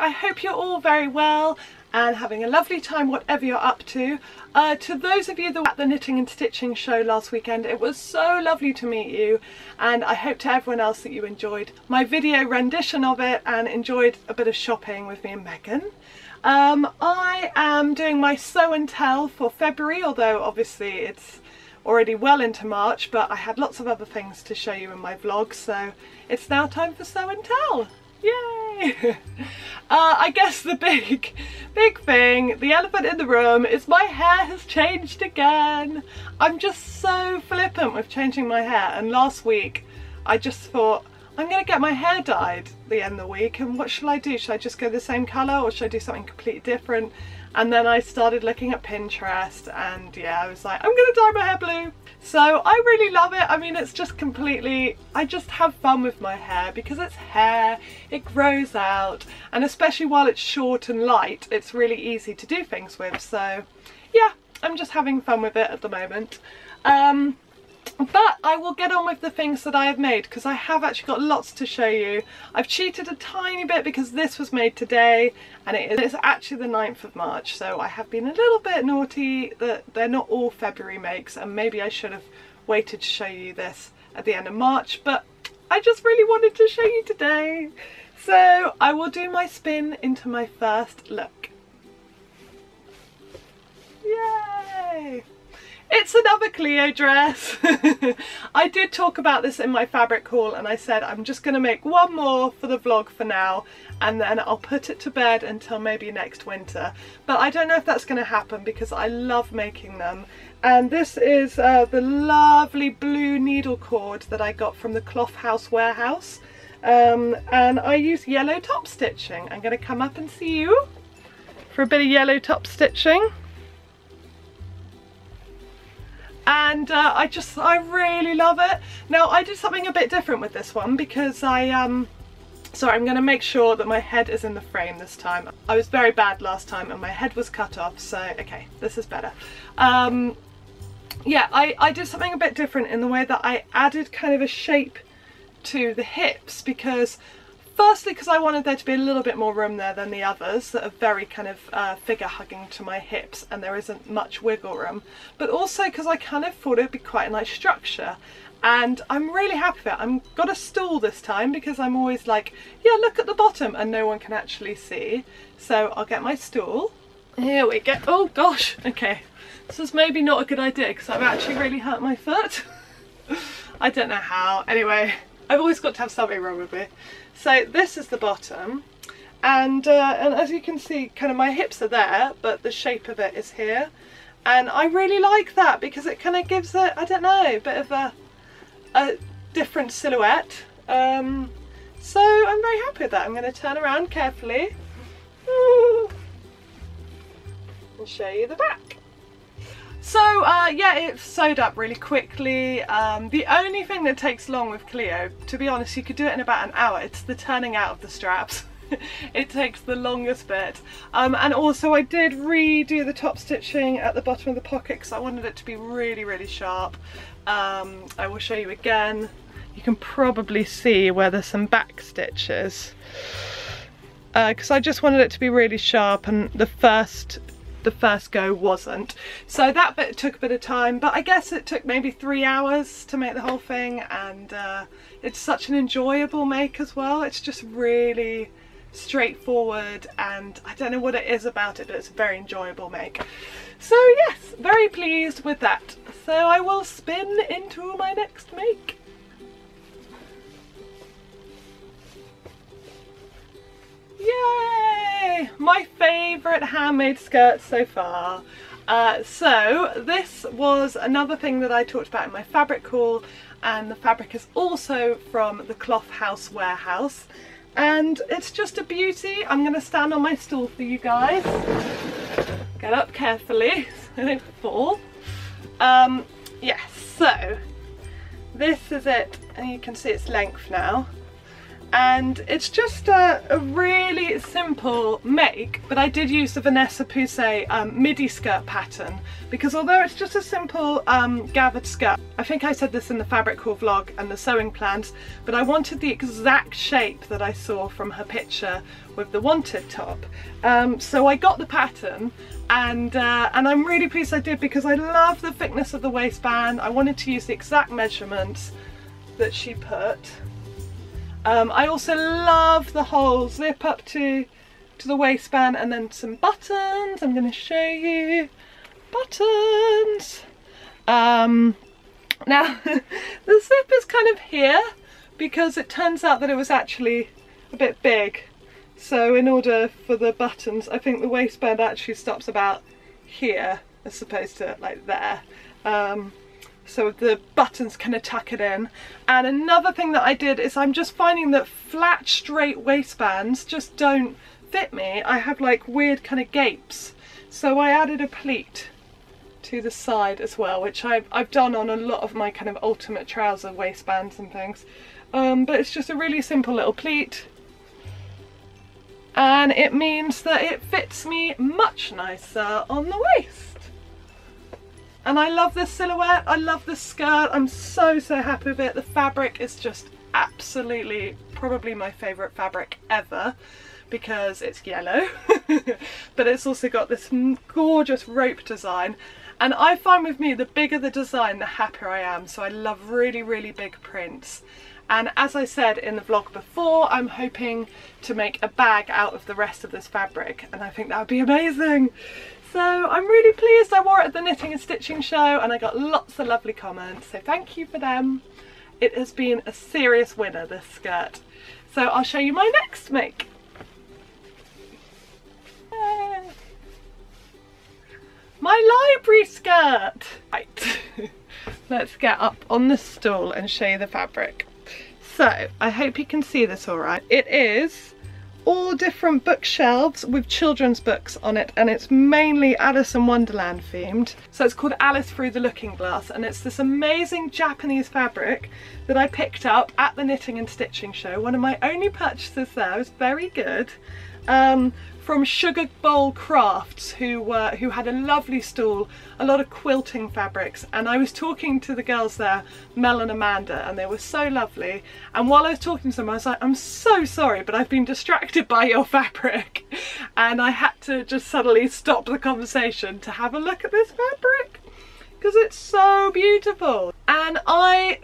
I hope you're all very well and having a lovely time whatever you're up to. To those of you that were at the knitting and stitching show last weekend, it was so lovely to meet you, and I hope to everyone else that you enjoyed my video rendition of it and enjoyed a bit of shopping with me and Megan. I am doing my sew and tell for February, although obviously it's already well into March, but I had lots of other things to show you in my vlog, so it's now time for sew and tell. Yay! I guess the big thing, the elephant in the room, is my hair has changed again. I'm just so flippant with changing my hair, and last week I just thought I'm gonna get my hair dyed at the end of the week, and what should I do? Should I just go the same colour or should I do something completely different? And then I started looking at Pinterest, and yeah, I was like, I'm gonna dye my hair blue. So I really love it. I mean, it's just completely, I just have fun with my hair because it's hair, it grows out, and especially while it's short and light, it's really easy to do things with. So yeah, I'm just having fun with it at the moment. But I will get on with the things that I have made, because I have actually got lots to show you. I've cheated a tiny bit because this was made today, and it's actually the 9th of March, so I have been a little bit naughty that they're not all February makes, and maybe I should have waited to show you this at the end of March, but I just really wanted to show you today. So I will do my spin into my first look. Yay! It's another Cleo dress. I did talk about this in my fabric haul, and I said I'm just going to make one more for the vlog for now, and then I'll put it to bed until maybe next winter. But I don't know if that's going to happen because I love making them. And this is the lovely blue needle cord that I got from the Cloth House warehouse. And I use yellow top stitching. I'm going to come up and see you for a bit of yellow top stitching. And I really love it. Now I did something a bit different with this one because sorry, I'm going to make sure that my head is in the frame this time. I was very bad last time and my head was cut off, so okay, this is better. Yeah, I did something a bit different in the way that I added kind of a shape to the hips, because firstly because I wanted there to be a little bit more room there than the others that are very kind of figure hugging to my hips, and there isn't much wiggle room, but also because I kind of thought it'd be quite a nice structure, and I'm really happy with it. I've got a stool this time because I'm always like, yeah, look at the bottom, and no one can actually see. So I'll get my stool. Here we go. Oh gosh, okay. This is maybe not a good idea because I've actually really hurt my foot. I don't know how. Anyway, I've always got to have something wrong with me. So this is the bottom, and as you can see, kind of my hips are there, but the shape of it is here, and I really like that because it kind of gives it, I don't know, a bit of a different silhouette. So I'm very happy with that. I'm going to turn around carefully and show you the back. So yeah, it's sewed up really quickly. The only thing that takes long with Cleo, to be honest, you could do it in about an hour. It's the turning out of the straps. It takes the longest bit. And also I did redo the top stitching at the bottom of the pocket because I wanted it to be really, really sharp. I will show you again. You can probably see where there's some back stitches. Because I just wanted it to be really sharp, and the first go wasn't, so that bit took a bit of time, but I guess it took maybe 3 hours to make the whole thing, and it's such an enjoyable make as well. It's just really straightforward, and I don't know what it is about it, but it's a very enjoyable make. So yes, very pleased with that. So I will spin into my next make. Yay! My favourite handmade skirt so far. So this was another thing that I talked about in my fabric haul, and the fabric is also from the Cloth House warehouse, and it's just a beauty. I'm going to stand on my stool for you guys. Get up carefully so I don't fall. Yes, so this is it, and you can see its length now. and it's just a really simple make, but I did use the Vanessa Poussey midi skirt pattern, because although it's just a simple gathered skirt, I think I said this in the fabric haul vlog and the sewing plans, but I wanted the exact shape that I saw from her picture with the wanted top. So I got the pattern, and I'm really pleased I did, because I love the thickness of the waistband. I wanted to use the exact measurements that she put. I also love the whole zip up to the waistband, and then some buttons. I'm going to show you buttons. Now the zip is kind of here because it turns out that it was actually a bit big. So in order for the buttons, I think the waistband actually stops about here as opposed to like there. So the buttons kind of tuck it in. And another thing that I did is I'm just finding that flat straight waistbands just don't fit me. I have like weird kind of gapes. So I added a pleat to the side as well, which I've done on a lot of my kind of ultimate trouser waistbands and things. But it's just a really simple little pleat. And it means that it fits me much nicer on the waist. And I love this silhouette, I love this skirt, I'm so happy with it. The fabric is just absolutely probably my favourite fabric ever, because it's yellow, but it's also got this gorgeous rope design. And I find with me, the bigger the design, the happier I am. So I love really, really big prints. And as I said in the vlog before, I'm hoping to make a bag out of the rest of this fabric, and I think that would be amazing. So I'm really pleased. I wore it at the knitting and stitching show and I got lots of lovely comments, so thank you for them. It has been a serious winner, this skirt. So I'll show you my next make. My library skirt! Right, let's get up on the stool and show you the fabric. So I hope you can see this all right. It is all different bookshelves with children's books on it, and it's mainly Alice in Wonderland themed. So it's called Alice Through the Looking Glass, and it's this amazing Japanese fabric that I picked up at the knitting and stitching show. One of my only purchases there. It was very good. From Sugar Bowl Crafts, who had a lovely stall, a lot of quilting fabrics, and I was talking to the girls there, Mel and Amanda, and they were so lovely. And while I was talking to them, I was like, I'm so sorry, but I've been distracted by your fabric. And I had to just suddenly stop the conversation to have a look at this fabric, because it's so beautiful. And I'm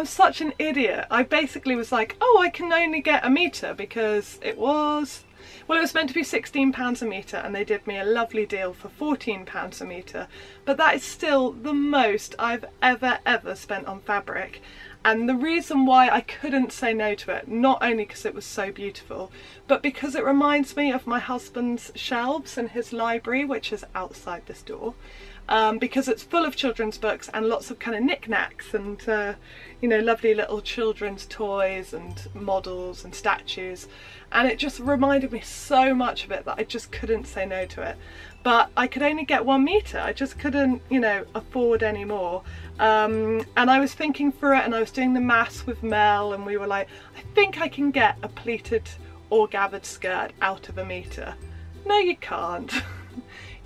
such an idiot. I basically was like, oh, I can only get a metre, because it was meant to be £16 a metre, and they did me a lovely deal for £14 a metre. But that is still the most I've ever spent on fabric. And the reason why I couldn't say no to it, not only because it was so beautiful, but because it reminds me of my husband's shelves in his library, which is outside this door. Because it's full of children's books and lots of kind of knickknacks and you know, lovely little children's toys and models and statues, and it just reminded me so much of it that I just couldn't say no to it. But I could only get 1 metre, I just couldn't, you know, afford any more. And I was thinking through it, and I was doing the maths with Mel, and we were like, I think I can get a pleated or gathered skirt out of 1 metre. No, you can't.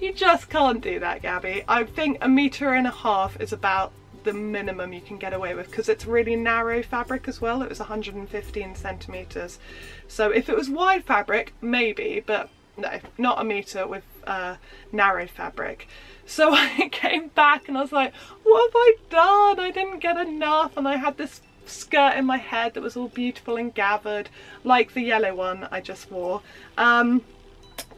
You just can't do that, Gabby. I think 1.5 meters is about the minimum you can get away with, because it's really narrow fabric as well. It was 115 centimetres. So if it was wide fabric, maybe, but no, not 1 metre with narrow fabric. So I came back and I was like, what have I done? I didn't get enough, and I had this skirt in my head that was all beautiful and gathered, like the yellow one I just wore.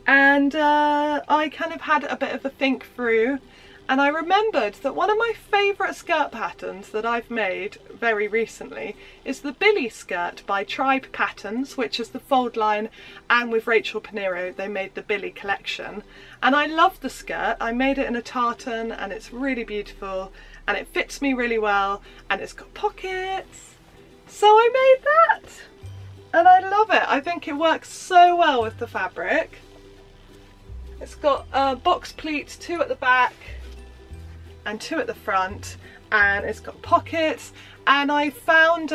And I kind of had a bit of a think through, and I remembered that one of my favourite skirt patterns that I've made very recently is the Billy skirt by Tribe Patterns, which is the fold line, and with Rachel Pinero they made the Billy collection. And I love the skirt. I made it in a tartan, and it's really beautiful, and it fits me really well, and it's got pockets. So I made that, and I love it. I think it works so well with the fabric. It's got box pleats, 2 at the back and 2 at the front, and it's got pockets, and I found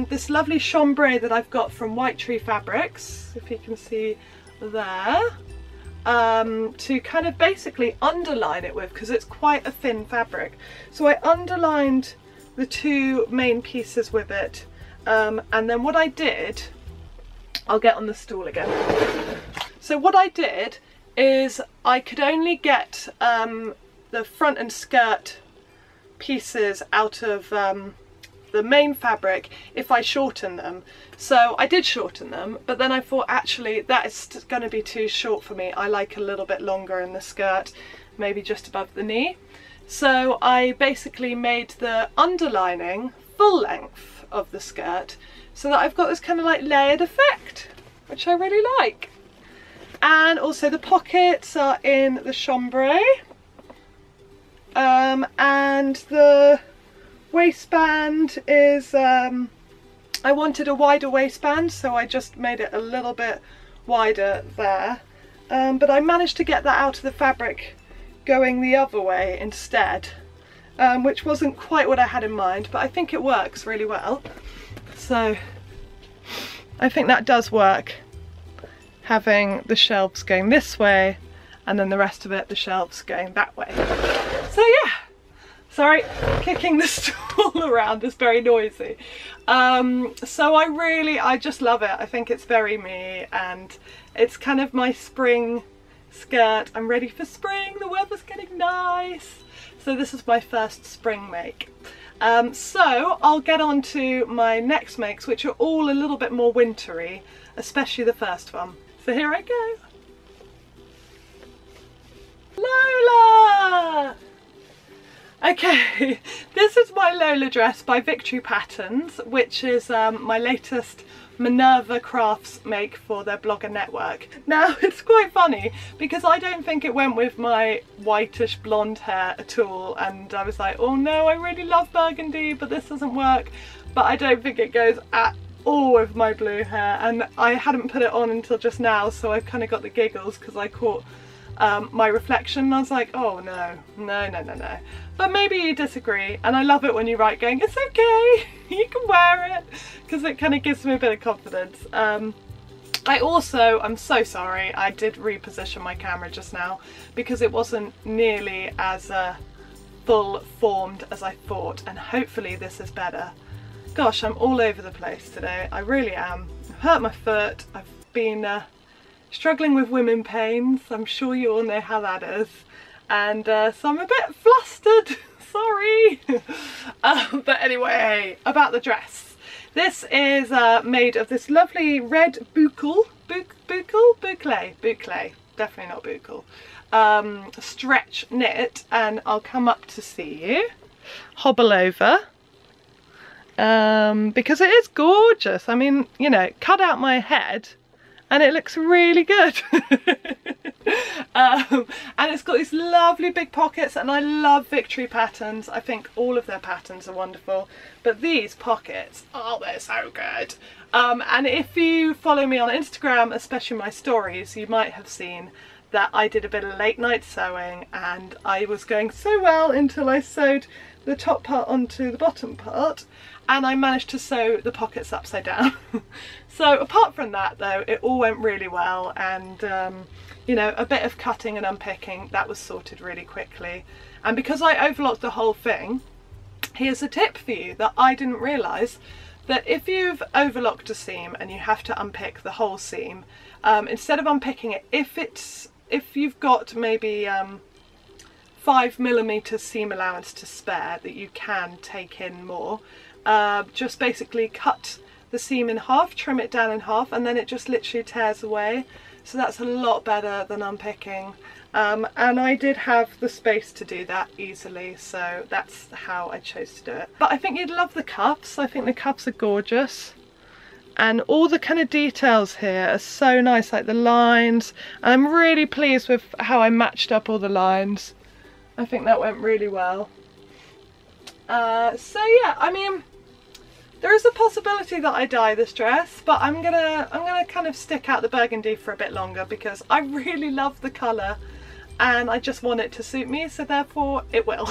this lovely chambray that I've got from White Tree Fabrics, if you can see there, to kind of basically underline it with, because it's quite a thin fabric. So I underlined the two main pieces with it, and then what I did, I'll get on the stool again. So what I did is I could only get the front and skirt pieces out of the main fabric if I shorten them. So I did shorten them, but then I thought actually that is going to be too short for me. I like a little bit longer in the skirt, maybe just above the knee. So I basically made the underlining full length of the skirt so that I've got this kind of like layered effect, which I really like. And also the pockets are in the chambray, and the waistband is, I wanted a wider waistband, so I just made it a little bit wider there, but I managed to get that out of the fabric going the other way instead, which wasn't quite what I had in mind, but I think it works really well. So I think that does work, having the shelves going this way and then the rest of it, the shelves going that way. So yeah, sorry, kicking the stool around is very noisy. So I just love it. I think it's very me, and it's kind of my spring skirt. I'm ready for spring, the weather's getting nice. So this is my first spring make. So I'll get on to my next makes, which are all a little bit more wintry, especially the first one. So here I go. Lola! Okay, this is my Lola dress by Victory Patterns, which is my latest Minerva Crafts make for their blogger network. Now it's quite funny because I don't think it went with my whitish blonde hair at all, and I was like, oh no, I really love burgundy but this doesn't work, but I don't think it goes at all with my blue hair, and I hadn't put it on until just now, so I kind of got the giggles because I caught my reflection and I was like, oh no, no, no, no, no. But maybe you disagree, and I love it when you write going, it's okay, you can wear it, because it kind of gives me a bit of confidence. I'm so sorry, I did reposition my camera just now because it wasn't nearly as full formed as I thought, and hopefully this is better. Gosh, I'm all over the place today, I really am. I've hurt my foot, I've been struggling with women pains, I'm sure you all know how that is, and so I'm a bit flustered, sorry. But anyway, about the dress. This is made of this lovely red boucle, definitely not boucle, stretch knit, and I'll come up to see you, hobble over, because it is gorgeous. I mean, you know, cut out my head and it looks really good. And it's got these lovely big pockets, and I love Victory Patterns. I think all of their patterns are wonderful, but these pockets, oh, they're so good. And if you follow me on Instagram, especially my stories, you might have seen that I did a bit of late night sewing, and I was going so well until I sewed the top part onto the bottom part, and I managed to sew the pockets upside down. So apart from that though, it all went really well, and you know, a bit of cutting and unpicking, that was sorted really quickly. And because I overlocked the whole thing, here's a tip for you that I didn't realise, that if you've overlocked a seam and you have to unpick the whole seam, instead of unpicking it, if you've got maybe 5mm seam allowance to spare that you can take in more, just basically cut the seam in half, trim it down in half, and then it just literally tears away. So that's a lot better than unpicking, and I did have the space to do that easily, so that's how I chose to do it. But I think you'd love the cuffs. I think the cuffs are gorgeous, and all the kind of details here are so nice, like the lines, and I'm really pleased with how I matched up all the lines. I think that went really well. So yeah, I mean, there is a possibility that I dye this dress, but I'm gonna kind of stick out the burgundy for a bit longer because I really love the colour and I just want it to suit me, so therefore it will.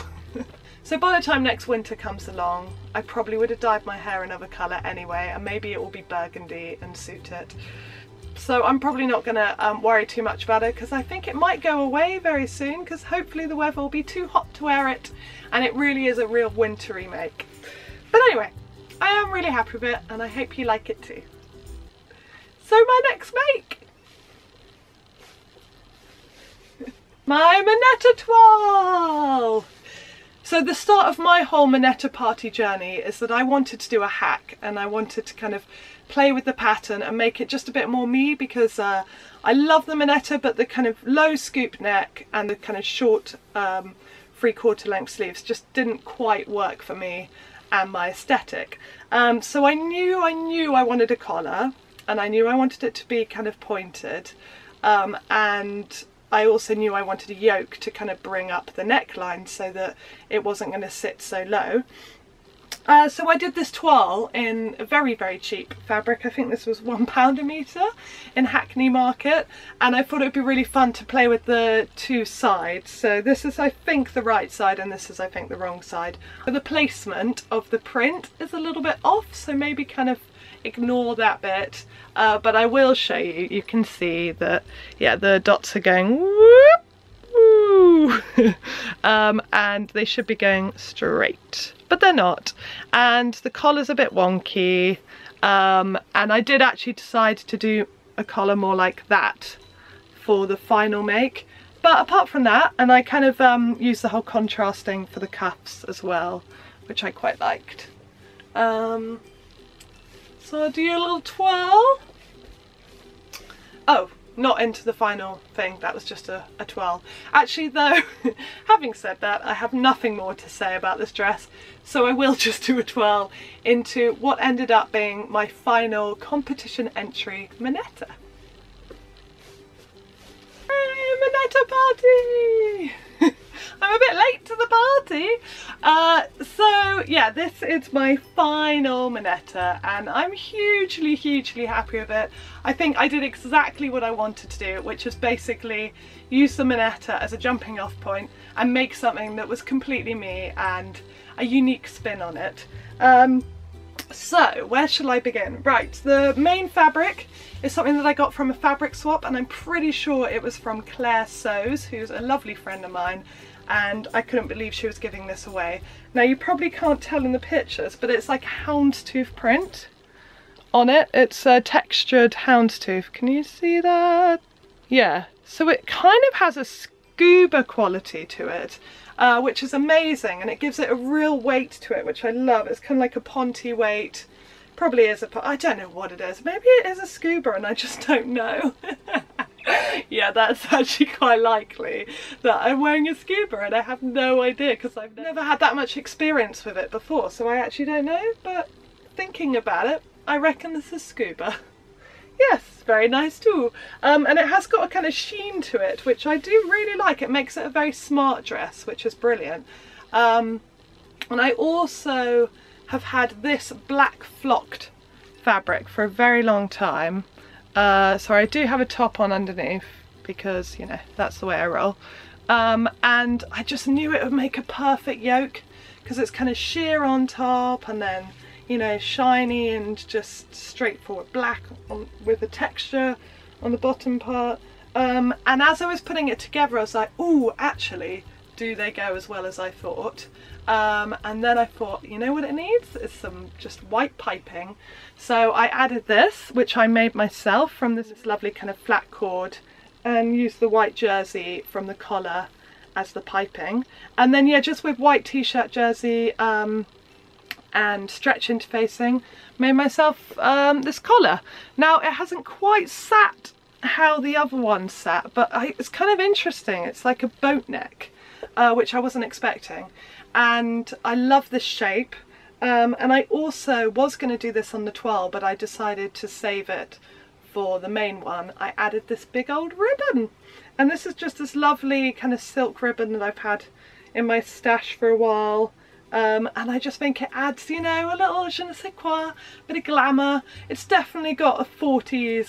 So by the time next winter comes along, I probably would have dyed my hair another colour anyway, and maybe it will be burgundy and suit it. So I'm probably not going to worry too much about it, because I think it might go away very soon, because hopefully the weather will be too hot to wear it, and it really is a real wintry make. But anyway, I am really happy with it, and I hope you like it too. So my next make! My Monetta toile! So the start of my whole Monetta party journey is that I wanted to do a hack, and I wanted to kind of play with the pattern and make it just a bit more me, because I love the Monetta, but the kind of low scoop neck and the kind of short 3/4 length sleeves just didn't quite work for me and my aesthetic. So I knew I wanted a collar, and I knew I wanted it to be kind of pointed, and I also knew I wanted a yoke to kind of bring up the neckline so that it wasn't going to sit so low. So I did this toile in a very, very cheap fabric. I think this was £1 a metre in Hackney Market, and I thought it would be really fun to play with the two sides. So this is, I think, the right side, and this is, I think, the wrong side. The placement of the print is a little bit off, so maybe kind of ignore that bit, but I will show you. You can see that, yeah, the dots are going whoop, woo, and they should be going straight, but they're not, and the collar's a bit wonky, and I did actually decide to do a collar more like that for the final make. But apart from that, and I kind of used the whole contrasting for the cuffs as well, which I quite liked. So I'll do a little twirl. Oh, not into the final thing, that was just a twirl. Actually though, having said that, I have nothing more to say about this dress, so I will just do a twirl into what ended up being my final competition entry, Monetta. Hey, Monetta party! I'm a bit late to the party. So yeah, this is my final Monetta, and I'm hugely, hugely happy with it. I think I did exactly what I wanted to do, which is basically use the Monetta as a jumping off point and make something that was completely me and a unique spin on it. So where shall I begin? Right, the main fabric is something that I got from a fabric swap, and I'm pretty sure it was from Claire Sews, who's a lovely friend of mine, and I couldn't believe she was giving this away. Now you probably can't tell in the pictures, but it's like a houndstooth print on it. It's a textured houndstooth. Can you see that? Yeah, so it kind of has a scuba quality to it, which is amazing, and it gives it a real weight to it, which I love. It's kind of like a ponty weight. Probably is I don't know what it is. Maybe it is a scuba and I just don't know. Yeah, that's actually quite likely that I'm wearing a scuba and I have no idea, because I've never had that much experience with it before, so I actually don't know. But thinking about it, I reckon this is scuba. Yes, very nice too. And it has got a kind of sheen to it, which I do really like. It makes it a very smart dress, which is brilliant. And I also have had this black flocked fabric for a very long time. So I do have a top on underneath, because, you know, that's the way I roll. And I just knew it would make a perfect yoke, because it's kind of sheer on top and then, you know, shiny and just straightforward black with the texture on the bottom part. And as I was putting it together, I was like, ooh, actually, do they go as well as I thought? And then I thought, you know what it needs? It's some just white piping. So I added this, which I made myself from this lovely kind of flat cord, and used the white jersey from the collar as the piping. And then yeah, just with white t-shirt jersey and stretch interfacing, made myself this collar. Now it hasn't quite sat how the other one sat, but it's kind of interesting. It's like a boat neck, which I wasn't expecting, and I love this shape. And I also was going to do this on the twirl, but I decided to save it for the main one. I added this big old ribbon, and this is just this lovely kind of silk ribbon that I've had in my stash for a while. And I just think it adds, you know, a little je ne sais quoi, bit of glamour. It's definitely got a 40s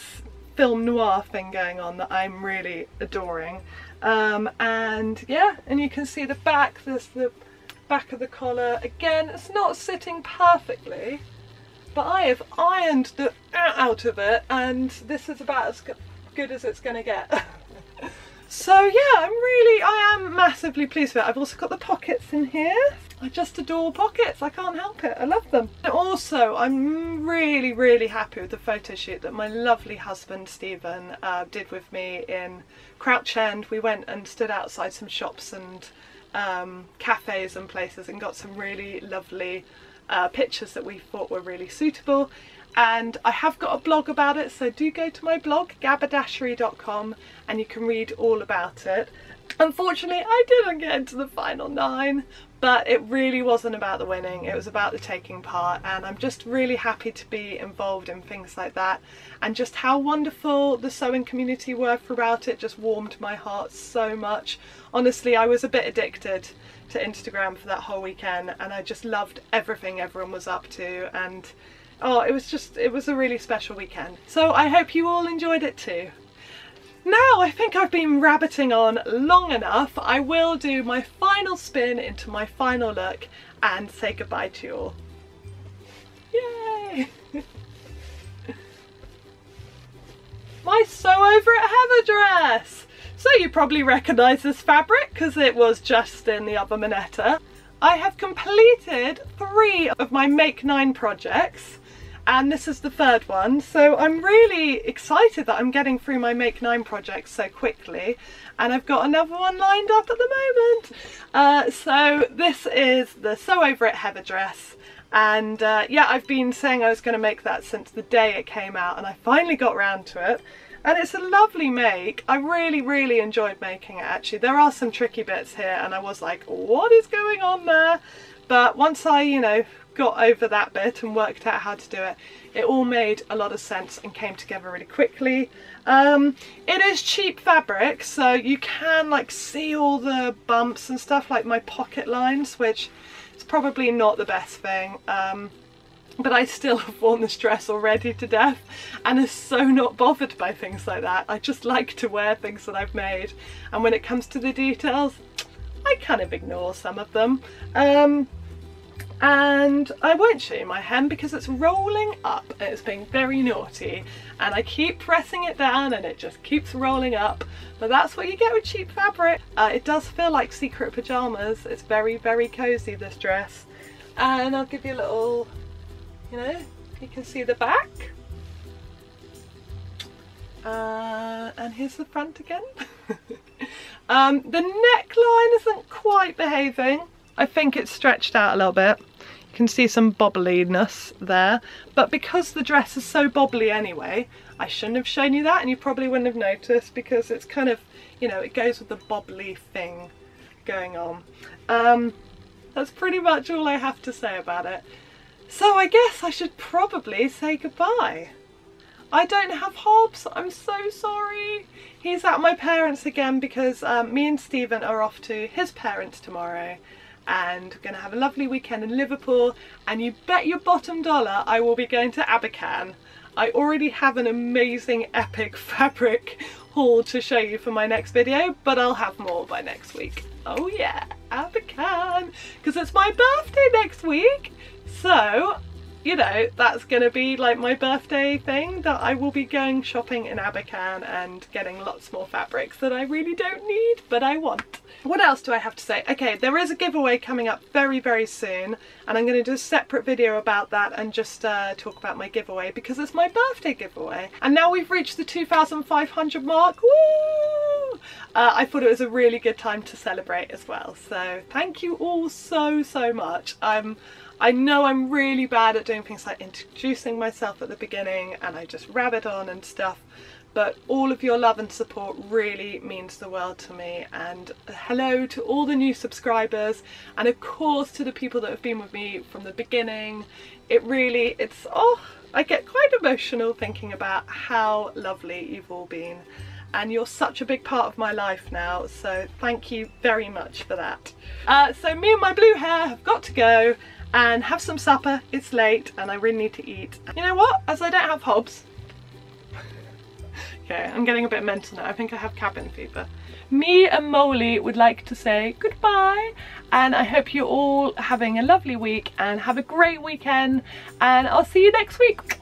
film noir thing going on that I'm really adoring. And yeah, and you can see the back, there's the back of the collar. Again, it's not sitting perfectly, but I have ironed the out of it, and this is about as good as it's going to get. So yeah, I am massively pleased with it. I've also got the pockets in here. I just adore pockets, I can't help it, I love them. And also, I'm really happy with the photo shoot that my lovely husband Stephen did with me in Crouch End. We went and stood outside some shops and cafes and places and got some really lovely pictures that we thought were really suitable. And I have got a blog about it, so do go to my blog, Gabberdashery.com, and you can read all about it. Unfortunately, I didn't get into the final 9, but it really wasn't about the winning, it was about the taking part, and I'm just really happy to be involved in things like that, and just how wonderful the sewing community were throughout it just warmed my heart so much. Honestly, I was a bit addicted to Instagram for that whole weekend, and I just loved everything everyone was up to, and oh, it was a really special weekend. So I hope you all enjoyed it too. Now I think I've been rabbiting on long enough. I will do my final spin into my final look and say goodbye to you all. Yay! My Sew Over It Heather dress! So you probably recognise this fabric because it was just in the other Minetta. I have completed 3 of my Make 9 projects, and this is the 3rd one, so I'm really excited that I'm getting through my Make 9 projects so quickly, and I've got another one lined up at the moment. So this is the Sew Over It Heather dress, and yeah, I've been saying I was going to make that since the day it came out, and I finally got round to it. And it's a lovely make. I really enjoyed making it actually. There are some tricky bits here and I was like, what is going on there? But once I, you know, got over that bit and worked out how to do it, it all made a lot of sense and came together really quickly. It is cheap fabric, so you can like see all the bumps and stuff, like my pocket lines, which is probably not the best thing. But I still have worn this dress already to death and is so not bothered by things like that. I just like to wear things that I've made, and when it comes to the details, I kind of ignore some of them. And I won't show you my hem because it's rolling up and it's being very naughty, and I keep pressing it down and it just keeps rolling up, but that's what you get with cheap fabric. It does feel like secret pyjamas. It's very cozy, this dress. And I'll give you a little, you know, you can see the back, and here's the front again. The neckline isn't quite behaving. I think it's stretched out a little bit. You can see some bobbliness there, but because the dress is so bobbly anyway, I shouldn't have shown you that, and you probably wouldn't have noticed because it's kind of, you know, it goes with the bobbly thing going on. That's pretty much all I have to say about it. So I guess I should probably say goodbye. I don't have Hobbs, I'm so sorry. He's at my parents' again because me and Stephen are off to his parents tomorrow, and we're going to have a lovely weekend in Liverpool, and you bet your bottom dollar I will be going to Abercan. I already have an amazing epic fabric haul to show you for my next video, but I'll have more by next week. Oh yeah, Abercan, because it's my birthday next week. So, you know, that's going to be like my birthday thing, that I will be going shopping in Abercan and getting lots more fabrics that I really don't need, but I want. What else do I have to say? Okay, there is a giveaway coming up very soon, and I'm going to do a separate video about that and just talk about my giveaway because it's my birthday giveaway. And now we've reached the 2,500 mark. Woo! I thought it was a really good time to celebrate as well. So thank you all so much. I know I'm really bad at doing things like introducing myself at the beginning and I just rabbit on and stuff, but all of your love and support really means the world to me. And hello to all the new subscribers, and of course to the people that have been with me from the beginning. I get quite emotional thinking about how lovely you've all been, and you're such a big part of my life now, so thank you very much for that. So me and my blue hair have got to go and have some supper. It's late and I really need to eat. You know what? As I don't have Hobbs, Okay, I'm getting a bit mental now. I think I have cabin fever. Me and Molly would like to say goodbye, and I hope you're all having a lovely week and have a great weekend, and I'll see you next week.